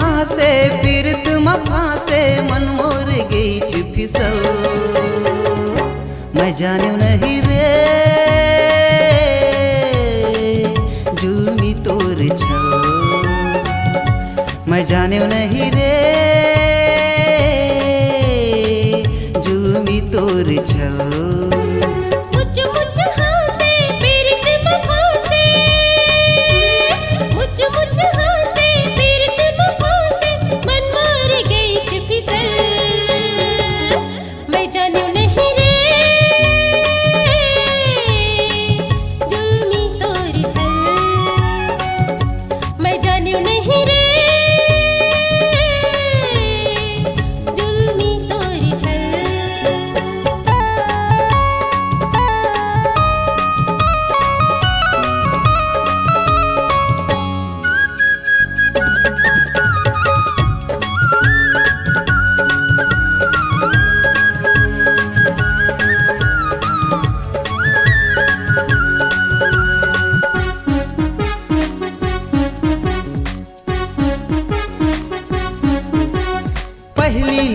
हासे पीरत मफासे मन मोर गई फिसल। मैं जाने नहीं रे जुल्मी तोर छल। मैं जाने नहीं रे जुल्मी तोर छल।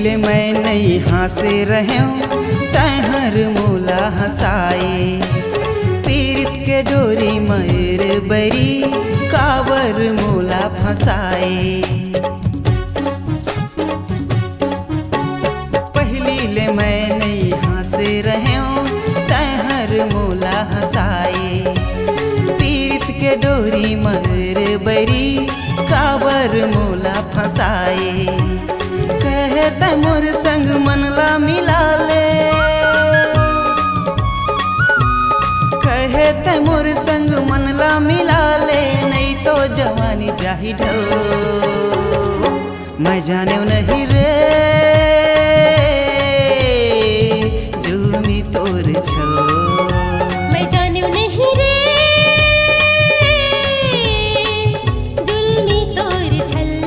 ले मैं नहीं हंसे रहे तहर मोला हंसाए। पीरित के डोरी मयर बरी काबर मोला फंसाए। पहली ले मैं नहीं हंसे रहे तहर मोला हंसाए। पीरित के डोरी मयर बरी काबर मोला फंसाए। कहते मोर संग मनला मिला ले। कहते मोर संग मनला मिला ले नहीं तो जवानी जाही ढल। मैं जाने नहीं रे जुल्मी तोर छल। मैं जाने नहीं रे जुल्मी तोर छल।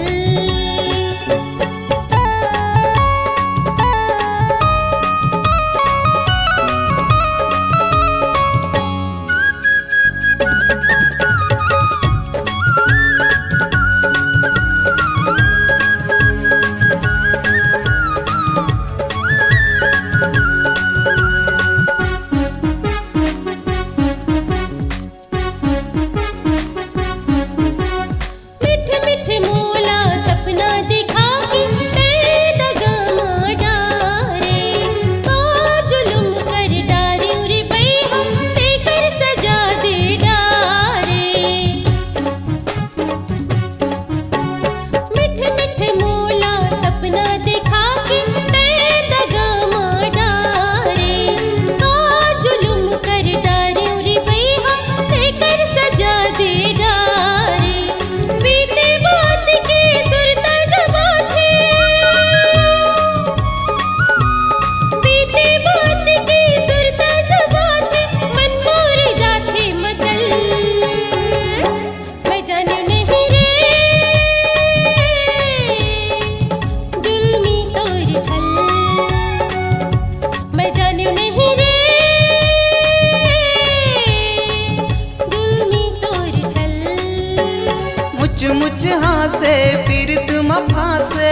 मुझ हासे पीरत मफासे।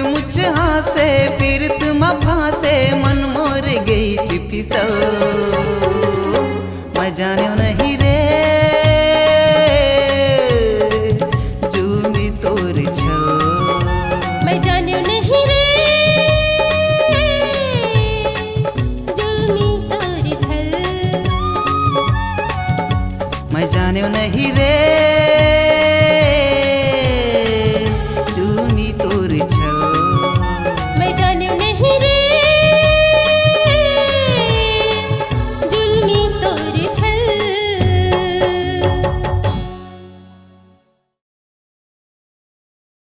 मुझ हासे पीरत मफा